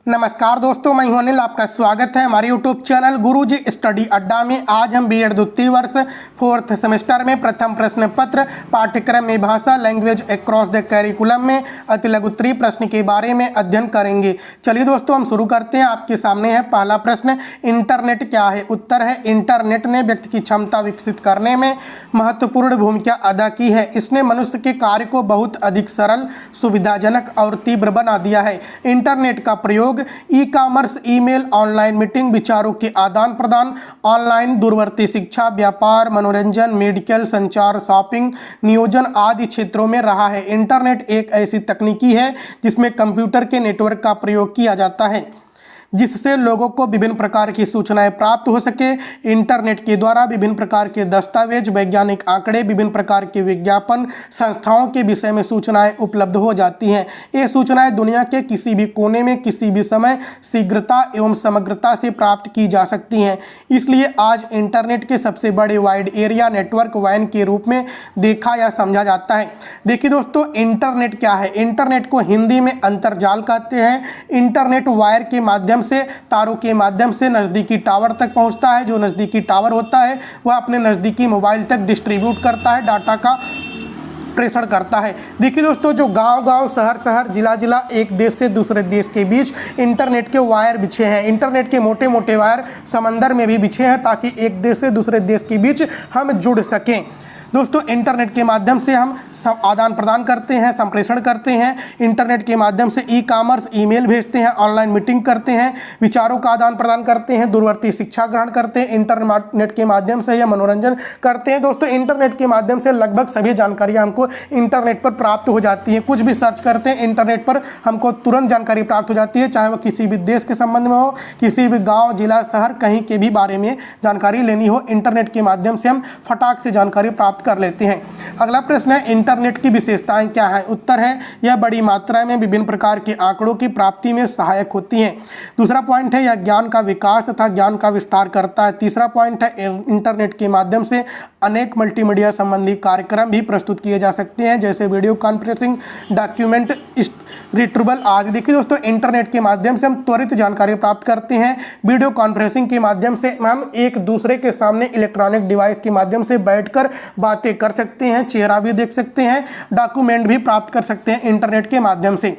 नमस्कार दोस्तों, मैं हूं अनिल। आपका स्वागत है हमारे यूट्यूब चैनल गुरुजी स्टडी अड्डा में। आज हम बीएड द्वितीय वर्ष 4th सेमेस्टर में प्रथम प्रश्न पत्र पाठ्यक्रम में भाषा लैंग्वेज अक्रॉस द कैरिकुलम में अति लघु उत्तरीय प्रश्न के बारे में अध्ययन करेंगे। चलिए दोस्तों, हम शुरू करते हैं। आपके सामने है पहला प्रश्न, इंटरनेट क्या है? उत्तर है, इंटरनेट ने व्यक्ति की क्षमता विकसित करने में महत्वपूर्ण भूमिका अदा की है। इसने मनुष्य के कार्य को बहुत अधिक सरल, सुविधाजनक और तीव्र बना दिया है। इंटरनेट का प्रयोग e commerce, email, online meeting, विचारों के आदान प्रदान, ऑनलाइन दूरवर्ती शिक्षा, व्यापार, मनोरंजन, मेडिकल, संचार, शॉपिंग, नियोजन आदि क्षेत्रों में रहा है। इंटरनेट एक ऐसी तकनीकी है जिसमें कंप्यूटर के नेटवर्क का प्रयोग किया जाता है जिससे लोगों को विभिन्न प्रकार की सूचनाएं प्राप्त हो सके। इंटरनेट के द्वारा विभिन्न प्रकार के दस्तावेज, वैज्ञानिक आंकड़े, विभिन्न प्रकार के विज्ञापन, संस्थाओं के विषय में सूचनाएं उपलब्ध हो जाती हैं। ये सूचनाएं दुनिया के किसी भी कोने में किसी भी समय शीघ्रता एवं समग्रता से प्राप्त की जा सकती हैं। इसलिए आज इंटरनेट के सबसे बड़े वाइड एरिया नेटवर्क वैन के रूप में देखा या समझा जाता है। देखिए दोस्तों, इंटरनेट क्या है? इंटरनेट को हिंदी में अंतर्जाल कहते हैं। इंटरनेट वायर के माध्यम से, तारों के माध्यम से नज़दीकी टावर तक पहुंचता है। जो नज़दीकी टावर होता है वह अपने नज़दीकी मोबाइल तक डिस्ट्रीब्यूट करता है, डाटा का प्रेषण करता है। देखिए दोस्तों, जो गांव-गांव, शहर-शहर, जिला-जिला, एक देश से दूसरे देश के बीच इंटरनेट के वायर बिछे हैं। इंटरनेट के मोटे-मोटे वायर समंदर में भी बिछे हैं ताकि एक देश से दूसरे देश के बीच हम जुड़ सकें। दोस्तों, इंटरनेट के माध्यम से हम आदान प्रदान करते हैं, संप्रेषण करते हैं। इंटरनेट के माध्यम से ई कॉमर्स, ईमेल भेजते हैं, ऑनलाइन मीटिंग करते हैं, विचारों का आदान प्रदान करते हैं, दूरवर्ती शिक्षा ग्रहण करते हैं। इंटरनेट के माध्यम से या मनोरंजन करते हैं। दोस्तों, इंटरनेट के माध्यम से लगभग सभी जानकारियाँ हमको इंटरनेट पर प्राप्त हो जाती हैं। कुछ भी सर्च करते हैं इंटरनेट पर, हमको तुरंत जानकारी प्राप्त हो जाती है, चाहे वह किसी भी देश के संबंध में हो, किसी भी गाँव, जिला, शहर, कहीं के भी बारे में जानकारी लेनी हो, इंटरनेट के माध्यम से हम फटाक से जानकारी प्राप्त कर लेते हैं। अगला प्रश्न है, इंटरनेट की विशेषताएं क्या है? उत्तर है, यह बड़ी मात्रा में विभिन्न प्रकार के आंकड़ों की प्राप्ति में सहायक होती हैं। दूसरा पॉइंट है, यह ज्ञान का विकास तथा ज्ञान का विस्तार करता है। तीसरा पॉइंट है, इंटरनेट के माध्यम से अनेक मल्टीमीडिया संबंधी कार्यक्रम भी प्रस्तुत किए जा सकते हैं, जैसे वीडियो कॉन्फ्रेंसिंग, डॉक्यूमेंट रिट्रीवल आदि। देखिए दोस्तों, इंटरनेट के माध्यम से हम त्वरित जानकारी प्राप्त करते हैं। वीडियो कॉन्फ्रेंसिंग के माध्यम से हम एक दूसरे के सामने इलेक्ट्रॉनिक डिवाइस के माध्यम से बैठकर बातें कर सकते हैं, चेहरा भी देख सकते हैं, डॉक्यूमेंट भी प्राप्त कर सकते हैं इंटरनेट के माध्यम से।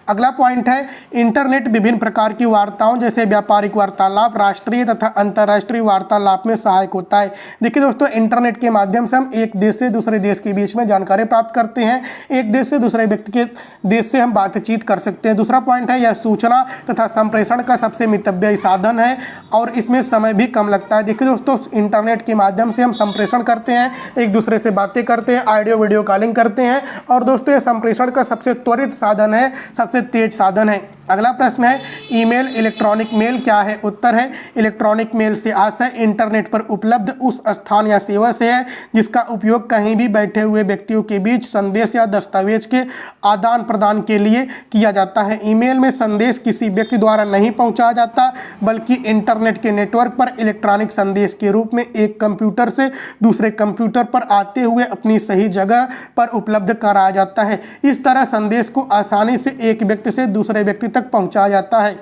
अगला पॉइंट है, इंटरनेट विभिन्न प्रकार की वार्ताओं जैसे व्यापारिक वार्तालाप, राष्ट्रीय तथा अंतर्राष्ट्रीय वार्तालाप में सहायक होता है। देखिए दोस्तों, इंटरनेट के माध्यम से हम एक देश से दूसरे देश के बीच में जानकारी प्राप्त करते हैं। एक देश से दूसरे व्यक्ति के देश से हम बातचीत कर सकते हैं। दूसरा पॉइंट है, यह सूचना तथा संप्रेषण का सबसे मितव्ययी साधन है और इसमें समय भी कम लगता है। देखिए दोस्तों, इंटरनेट के माध्यम से हम संप्रेषण करते हैं, एक दूसरे से बातें करते हैं, ऑडियो वीडियो कॉलिंग करते हैं और दोस्तों यह संप्रेषण का सबसे त्वरित साधन है, सबसे तेज साधन है। अगला प्रश्न है, ईमेल इलेक्ट्रॉनिक मेल क्या है? उत्तर है, इलेक्ट्रॉनिक मेल से आशय इंटरनेट पर उपलब्ध उस स्थान या सेवा से है जिसका उपयोग कहीं भी बैठे हुए व्यक्तियों के बीच संदेश या दस्तावेज के आदान प्रदान के लिए किया जाता है। ईमेल में संदेश किसी व्यक्ति द्वारा नहीं पहुंचाया जाता बल्कि इंटरनेट के नेटवर्क पर इलेक्ट्रॉनिक संदेश के रूप में एक कंप्यूटर से दूसरे कंप्यूटर पर आते हुए अपनी सही जगह पर उपलब्ध कराया जाता है। इस तरह संदेश को आसानी से एक व्यक्ति से दूसरे व्यक्ति तक पहुंचाया जाता है।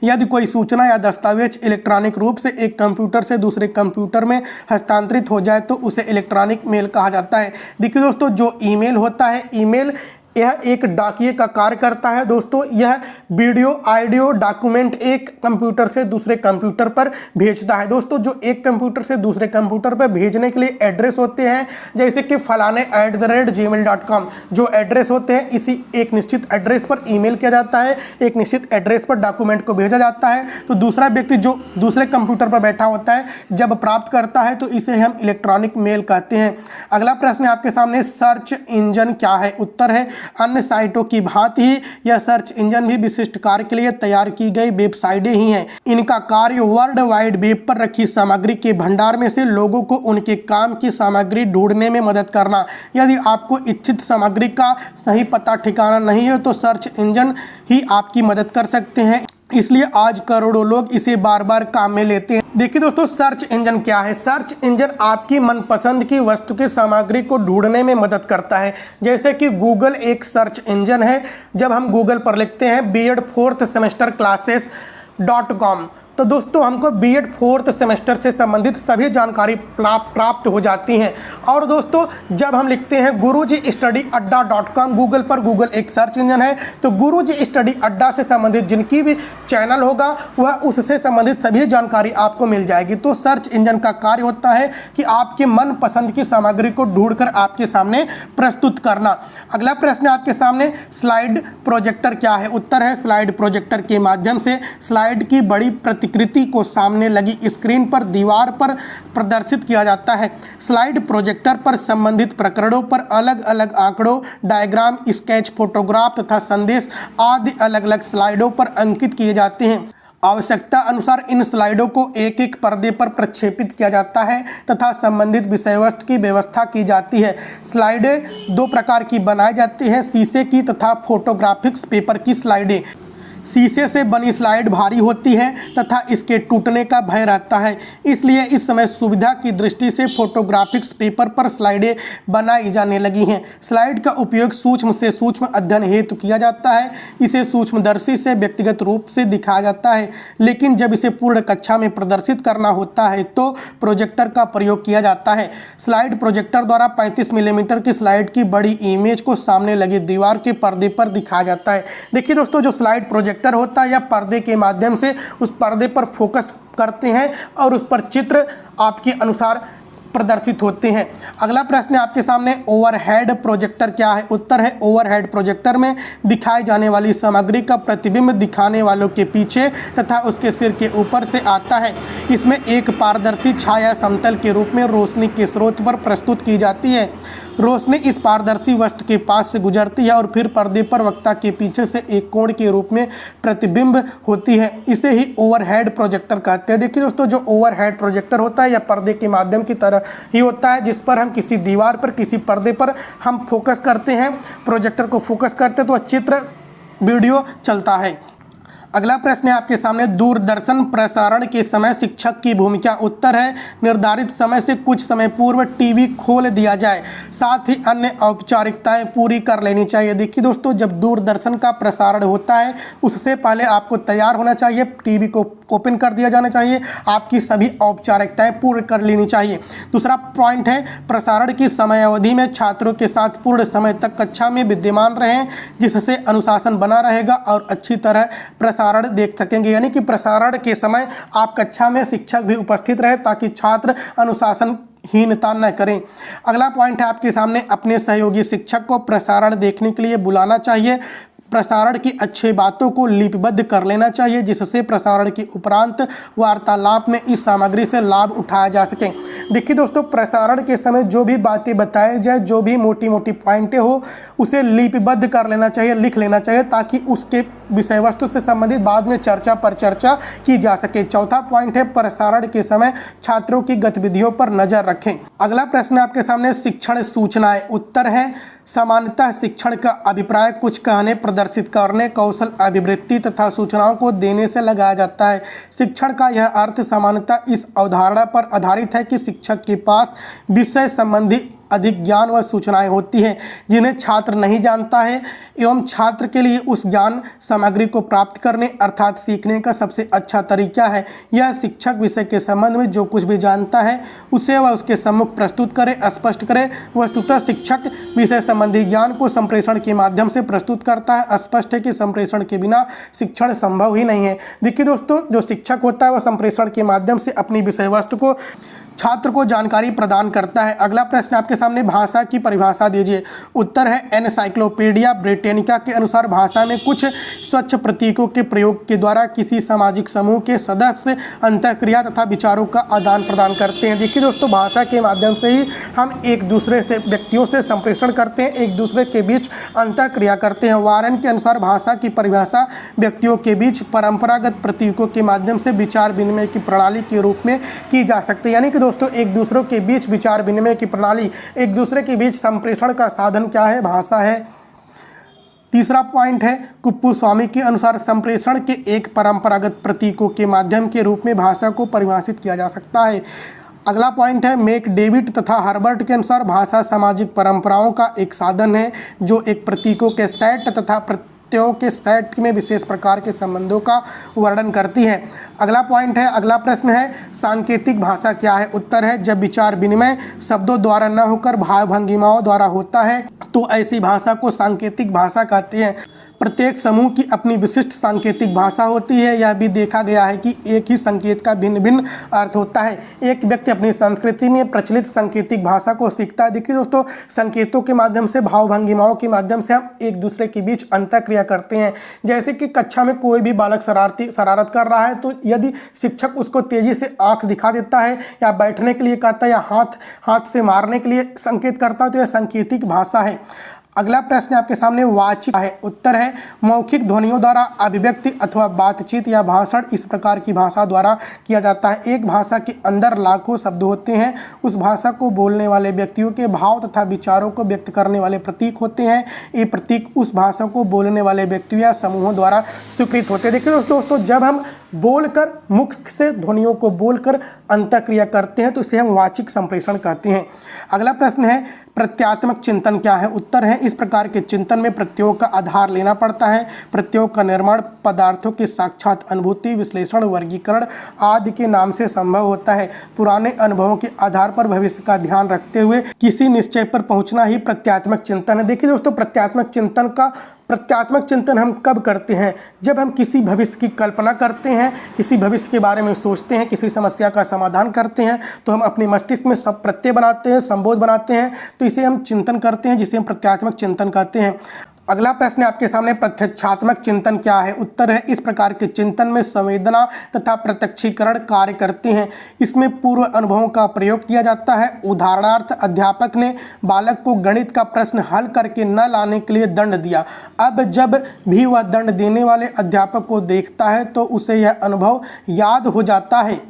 यदि कोई सूचना या दस्तावेज इलेक्ट्रॉनिक रूप से एक कंप्यूटर से दूसरे कंप्यूटर में हस्तांतरित हो जाए तो उसे इलेक्ट्रॉनिक मेल कहा जाता है। देखिए दोस्तों, जो ईमेल होता है, ईमेल यह एक डाकिए का कार्य करता है। दोस्तों, यह वीडियो, ऑडियो, डॉक्यूमेंट एक कंप्यूटर से दूसरे कंप्यूटर पर भेजता है। दोस्तों, जो एक कंप्यूटर से दूसरे कंप्यूटर पर भेजने के लिए एड्रेस होते हैं, जैसे कि फलाने @gmail.com, जो एड्रेस होते हैं, इसी एक निश्चित एड्रेस पर ईमेल किया जाता है, एक निश्चित एड्रेस पर डॉक्यूमेंट को भेजा जाता है। तो दूसरा व्यक्ति जो दूसरे कंप्यूटर पर बैठा होता है जब प्राप्त करता है तो इसे हम इलेक्ट्रॉनिक मेल कहते हैं। अगला प्रश्न है आपके सामने, सर्च इंजन क्या है? उत्तर है, अन्य साइटों की भांति ही यह सर्च इंजन भी विशिष्ट कार्य के लिए तैयार की गई वेबसाइटें ही हैं। इनका कार्य वर्ल्ड वाइड वेब पर रखी सामग्री के भंडार में से लोगों को उनके काम की सामग्री ढूंढने में मदद करना। यदि आपको इच्छित सामग्री का सही पता ठिकाना नहीं है तो सर्च इंजन ही आपकी मदद कर सकते हैं। इसलिए आज करोड़ों लोग इसे बार बार काम में लेते हैं। देखिए दोस्तों, सर्च इंजन क्या है। सर्च इंजन आपकी मनपसंद की वस्तु की सामग्री को ढूंढने में मदद करता है। जैसे कि गूगल एक सर्च इंजन है। जब हम गूगल पर लिखते हैं B.Ed 4th सेमेस्टर classes.com, तो दोस्तों हमको B.Ed 4th सेमेस्टर से संबंधित सभी जानकारी प्राप्त हो जाती हैं। और दोस्तों जब हम लिखते हैं gurujistudyadda.com, गूगल पर गूगल एक सर्च इंजन है, तो गुरुजी स्टडी अड्डा से संबंधित जिनकी भी चैनल होगा वह उससे संबंधित सभी जानकारी आपको मिल जाएगी। तो सर्च इंजन का कार्य होता है कि आपके मन पसंद की सामग्री को ढूंढकर आपके सामने प्रस्तुत करना। अगला प्रश्न आपके सामने, स्लाइड प्रोजेक्टर क्या है। उत्तर है स्लाइड प्रोजेक्टर के माध्यम से स्लाइड की बड़ी प्रतिकृति को सामने लगी स्क्रीन पर दीवार पर प्रदर्शित किया जाता है। स्लाइड प्रोजेक्टर पर संबंधित प्रकरणों पर अलग अलग आंकड़ों, डायग्राम, स्केच, फोटोग्राफ तथा संदेश आदि अलग अलग स्लाइडों पर अंकित किए जाते हैं। आवश्यकता अनुसार इन स्लाइडों को एक एक पर्दे पर प्रक्षेपित किया जाता है तथा संबंधित विषय वस्तु की व्यवस्था की जाती है। स्लाइडें दो प्रकार की बनाई जाती हैं, शीशे की तथा फोटोग्राफिक्स पेपर की स्लाइडें। शीशे से बनी स्लाइड भारी होती है तथा इसके टूटने का भय रहता है, इसलिए इस समय सुविधा की दृष्टि से फोटोग्राफिक्स पेपर पर स्लाइडें बनाई जाने लगी हैं। स्लाइड का उपयोग सूक्ष्म से सूक्ष्म अध्ययन हेतु किया जाता है। इसे सूक्ष्मदर्शी से व्यक्तिगत रूप से दिखाया जाता है, लेकिन जब इसे पूर्ण कक्षा में प्रदर्शित करना होता है तो प्रोजेक्टर का प्रयोग किया जाता है। स्लाइड प्रोजेक्टर द्वारा 35 मिलीमीटर की स्लाइड की बड़ी इमेज को सामने लगी दीवार के पर्दे पर दिखाया जाता है। देखिए दोस्तों, जो स्लाइड प्रोजेक्टर होता है या पर्दे के माध्यम से उस पर्दे पर फोकस करते हैं और उस पर चित्र आपके अनुसार प्रदर्शित होते हैं। अगला प्रश्न आपके सामने, ओवरहेड प्रोजेक्टर क्या है। उत्तर है ओवरहेड प्रोजेक्टर में दिखाई जाने वाली सामग्री का प्रतिबिंब दिखाने वालों के पीछे तथा उसके सिर के ऊपर से आता है। इसमें एक पारदर्शी छाया समतल के रूप में रोशनी के स्रोत पर प्रस्तुत की जाती है। रोशनी इस पारदर्शी वस्तु के पास से गुजरती है और फिर पर्दे पर वक्ता के पीछे से एक कोण के रूप में प्रतिबिंब होती है। इसे ही ओवरहेड प्रोजेक्टर कहते हैं। देखिए दोस्तों, जो ओवरहेड प्रोजेक्टर होता है या पर्दे के माध्यम की तरह ही होता है, जिस पर हम किसी दीवार पर, किसी पर्दे पर हम फोकस करते हैं, प्रोजेक्टर को फोकस करते हैं तो वह चित्र वीडियो चलता है। अगला प्रश्न है आपके सामने, दूरदर्शन प्रसारण के समय शिक्षक की भूमिका। उत्तर है निर्धारित समय से कुछ समय पूर्व टीवी खोल दिया जाए, साथ ही अन्य औपचारिकताएं पूरी कर लेनी चाहिए। देखिए दोस्तों, जब दूरदर्शन का प्रसारण होता है उससे पहले आपको तैयार होना चाहिए, टीवी को ओपन कर दिया जाना चाहिए, आपकी सभी औपचारिकताएं पूरी कर लेनी चाहिए। दूसरा पॉइंट है, प्रसारण की समय अवधि में छात्रों के साथ पूर्ण समय तक कक्षा में विद्यमान रहें, जिससे अनुशासन बना रहेगा और अच्छी तरह प्रसारण देख सकेंगे। यानी कि प्रसारण के समय आप कक्षा में शिक्षक भी उपस्थित रहे ताकि छात्र अनुशासन हीनता न करें। अगला पॉइंट है आपके सामने, अपने सहयोगी शिक्षक को प्रसारण देखने के लिए बुलाना चाहिए। प्रसारण की अच्छी बातों को लिपिबद्ध कर लेना चाहिए, जिससे प्रसारण के उपरांत वार्तालाप में इस सामग्री से लाभ उठाया जा सके। देखिए दोस्तों, प्रसारण के समय जो भी बातें बताई जाए, जो भी मोटी मोटी पॉइंटें हो, उसे लिपिबद्ध कर लेना चाहिए, लिख लेना चाहिए, ताकि उसके विषय वस्तु से संबंधित बाद में चर्चा पर चर्चा की जा सके। चौथा पॉइंट है, प्रसारण के समय छात्रों की गतिविधियों पर नजर रखें। अगला प्रश्न आपके सामने, शिक्षण सूचनाएं। उत्तर है सामान्यतः शिक्षण का अभिप्राय कुछ कहने, प्रदर्शित करने, कौशल अभिवृत्ति तथा सूचनाओं को देने से लगाया जाता है। शिक्षण का यह अर्थ सामान्यतः इस अवधारणा पर आधारित है कि शिक्षक के पास विषय संबंधी अधिक ज्ञान व सूचनाएं होती हैं जिन्हें छात्र नहीं जानता है, एवं छात्र के लिए उस ज्ञान सामग्री को प्राप्त करने अर्थात सीखने का सबसे अच्छा तरीका है। यह शिक्षक विषय के संबंध में जो कुछ भी जानता है उसे वह उसके सम्मुख प्रस्तुत करे, स्पष्ट करे। वस्तुतः शिक्षक विषय संबंधी ज्ञान को संप्रेषण के माध्यम से प्रस्तुत करता है। स्पष्ट है कि संप्रेषण के बिना शिक्षण संभव ही नहीं है। देखिए दोस्तों, जो शिक्षक होता है वह संप्रेषण के माध्यम से अपनी विषय वस्तु को छात्र को जानकारी प्रदान करता है। अगला प्रश्न आपके सामने, भाषा की परिभाषा दीजिए। उत्तर है एनसाइक्लोपीडिया ब्रिटेनिका के अनुसार भाषा में कुछ स्वच्छ प्रतीकों के प्रयोग के द्वारा किसी सामाजिक समूह के सदस्य अंतःक्रिया तथा विचारों का आदान प्रदान करते हैं। देखिए दोस्तों, भाषा के माध्यम से ही हम एक दूसरे से व्यक्तियों से संप्रेषण करते हैं, एक दूसरे के बीच अंतःक्रिया करते हैं। वारेन के अनुसार भाषा की परिभाषा व्यक्तियों के बीच परंपरागत प्रतीकों के माध्यम से विचार विनिमय की प्रणाली के रूप में की जा सकती है। यानी कि दोस्तों, एक दूसरों के बीच विचार विनिमय की प्रणाली, एक दूसरे के बीच संप्रेषण का साधन क्या है? भाषा है। तीसरा पॉइंट है कुप्पुस्वामी के अनुसार संप्रेषण के एक परंपरागत प्रतीकों के माध्यम के रूप में भाषा को परिभाषित किया जा सकता है। अगला पॉइंट है मेक डेविड तथा हर्बर्ट के अनुसार भाषा सामाजिक परंपराओं का एक साधन है जो एक प्रतीकों के सेट तथा प्रत्ययों के सेट में विशेष प्रकार के संबंधों का वर्णन करती है। अगला प्रश्न है सांकेतिक भाषा क्या है? उत्तर है जब विचार विनिमय शब्दों द्वारा न होकर भाव भंगिमाओं द्वारा होता है तो ऐसी भाषा को सांकेतिक भाषा कहते हैं। प्रत्येक समूह की अपनी विशिष्ट सांकेतिक भाषा होती है। यह भी देखा गया है कि एक ही संकेत का भिन्न भिन्न अर्थ होता है। एक व्यक्ति अपनी संस्कृति में प्रचलित सांकेतिक भाषा को सीखता है। देखिए दोस्तों, संकेतों के माध्यम से, भाव भंगिमाओं के माध्यम से हम एक दूसरे के बीच अंतःक्रिया करते हैं। जैसे कि कक्षा में कोई भी बालक शरारत कर रहा है तो यदि शिक्षक उसको तेजी से आंख दिखा देता है या बैठने के लिए कहता है या हाथ से मारने के लिए संकेत करता है तो यह सांकेतिक भाषा है। अगला प्रश्न आपके सामने वाचिक है। उत्तर है मौखिक ध्वनियों द्वारा अभिव्यक्ति अथवा बातचीत या भाषण इस प्रकार की भाषा द्वारा किया जाता है। एक भाषा के अंदर लाखों शब्द होते हैं। उस भाषा को बोलने वाले व्यक्तियों के भाव तथा विचारों को व्यक्त करने वाले प्रतीक होते हैं। ये प्रतीक उस भाषा को बोलने वाले व्यक्तियों या समूहों द्वारा स्वीकृत होते हैं। देखिए दोस्तों, जब हम बोलकर मुख से ध्वनियों को बोलकर अंतःक्रिया करते हैं तो इसे हम वाचिक संप्रेषण कहते हैं। अगला प्रश्न है प्रत्यात्मक चिंतन क्या है? उत्तर है इस प्रकार के चिंतन में प्रत्ययों का आधार लेना पड़ता है। प्रत्ययों का निर्माण पदार्थों की साक्षात अनुभूति, विश्लेषण, वर्गीकरण आदि के नाम से संभव होता है। पुराने अनुभवों के आधार पर भविष्य का ध्यान रखते हुए किसी निश्चय पर पहुंचना ही प्रत्यात्मक चिंतन है। देखिए दोस्तों, प्रत्यात्मक चिंतन हम कब करते हैं? जब हम किसी भविष्य की कल्पना करते हैं, किसी भविष्य के बारे में सोचते हैं, किसी समस्या का समाधान करते हैं तो हम अपने मस्तिष्क में सब प्रत्यय बनाते हैं, संबोध बनाते हैं, तो इसे हम चिंतन करते हैं, जिसे हम प्रत्यात्मक चिंतन कहते हैं। अगला प्रश्न आपके सामने प्रत्यक्षात्मक चिंतन क्या है? उत्तर है इस प्रकार के चिंतन में संवेदना तथा प्रत्यक्षीकरण कार्य करते हैं। इसमें पूर्व अनुभवों का प्रयोग किया जाता है। उदाहरणार्थ, अध्यापक ने बालक को गणित का प्रश्न हल करके न लाने के लिए दंड दिया। अब जब भी वह दंड देने वाले अध्यापक को देखता है तो उसे यह अनुभव याद हो जाता है।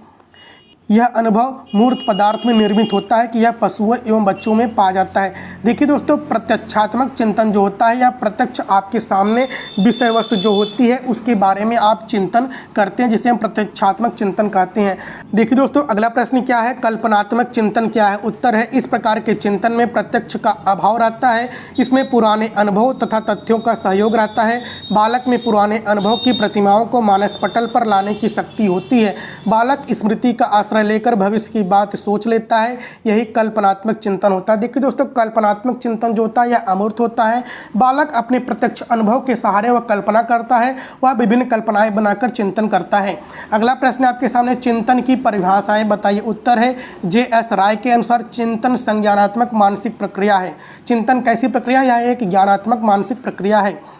यह अनुभव मूर्त पदार्थ में निर्मित होता है कि यह पशुओं एवं बच्चों में पाया जाता है। देखिए दोस्तों, प्रत्यक्षात्मक चिंतन जो होता है या प्रत्यक्ष आपके सामने विषय वस्तु जो होती है उसके बारे में आप चिंतन करते हैं, जिसे हम प्रत्यक्षात्मक चिंतन कहते हैं। देखिए दोस्तों, अगला प्रश्न क्या है? कल्पनात्मक चिंतन क्या है? उत्तर है इस प्रकार के चिंतन में प्रत्यक्ष का अभाव रहता है। इसमें पुराने अनुभव तथा तथ्यों का सहयोग रहता है। बालक में पुराने अनुभव की प्रतिमाओं को मानस पटल पर लाने की शक्ति होती है। बालक स्मृति का आश्रय लेकर भविष्य की बात सोच लेता है। यही कल्पनात्मक चिंतन होता है। देखिए दोस्तों, कल्पनात्मक चिंतन जो होता है यह अमूर्त होता है। बालक अपने प्रत्यक्ष अनुभव के सहारे वह कल्पना करता है, वह विभिन्न कल्पनाएं बनाकर चिंतन करता है। अगला प्रश्न आपके सामने चिंतन की परिभाषाएं बताइए। उत्तर है J.S. राय के अनुसार चिंतन संज्ञानात्मक मानसिक प्रक्रिया है। चिंतन कैसी प्रक्रिया? यह एक ज्ञानात्मक मानसिक प्रक्रिया है।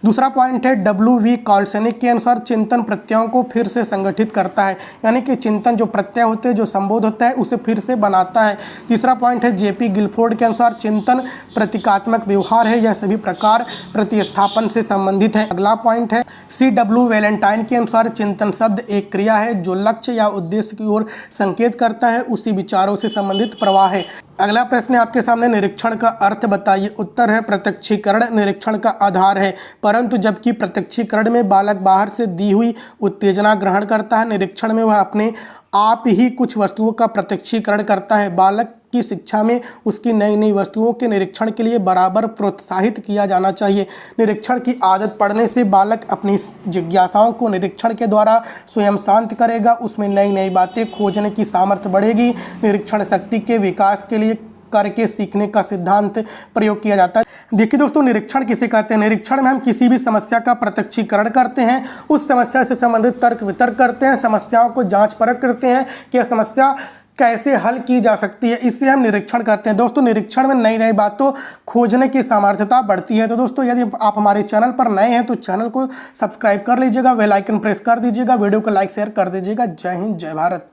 दूसरा पॉइंट है W.V. कॉल्सनिक के अनुसार चिंतन प्रत्ययों को फिर से संगठित करता है, यानी कि चिंतन जो प्रत्यय होते हैं, जो संबोध होता है, उसे फिर से बनाता है। तीसरा पॉइंट है J.P. गिलफोर्ड के अनुसार चिंतन प्रतीकात्मक व्यवहार है, यह सभी प्रकार प्रतिस्थापन से संबंधित है। अगला पॉइंट है C.W. वैलेंटाइन के अनुसार चिंतन शब्द एक क्रिया है जो लक्ष्य या उद्देश्य की ओर संकेत करता है, उसी विचारों से संबंधित प्रवाह है। अगला प्रश्न आपके सामने निरीक्षण का अर्थ बताइए। उत्तर है प्रत्यक्षीकरण निरीक्षण का आधार है, परंतु जबकि प्रत्यक्षीकरण में बालक बाहर से दी हुई उत्तेजना ग्रहण करता है, निरीक्षण में वह अपने आप ही कुछ वस्तुओं का प्रत्यक्षीकरण करता है। बालक की शिक्षा में उसकी नई नई वस्तुओं के निरीक्षण के लिए बराबर प्रोत्साहित किया जाना चाहिए। निरीक्षण की आदत पड़ने से बालक अपनी जिज्ञासाओं को निरीक्षण के द्वारा स्वयं शांत करेगा, उसमें नई नई बातें खोजने की सामर्थ्य बढ़ेगी। निरीक्षण शक्ति के विकास के लिए करके सीखने का सिद्धांत प्रयोग किया जाता है। देखिए दोस्तों, निरीक्षण किसे कहते हैं? निरीक्षण में हम किसी भी समस्या का प्रत्यक्षीकरण करते हैं, उस समस्या से संबंधित तर्क वितर्क करते हैं, समस्याओं को जांच परख करते हैं कि यह समस्या कैसे हल की जा सकती है, इससे हम निरीक्षण करते हैं। दोस्तों, निरीक्षण में नई नई बातों खोजने की सामर्थ्यता बढ़ती है। तो दोस्तों, यदि आप हमारे चैनल पर नए हैं तो चैनल को सब्सक्राइब कर लीजिएगा, बेल आइकन प्रेस कर दीजिएगा, वीडियो को लाइक शेयर कर दीजिएगा। जय हिंद, जय भारत।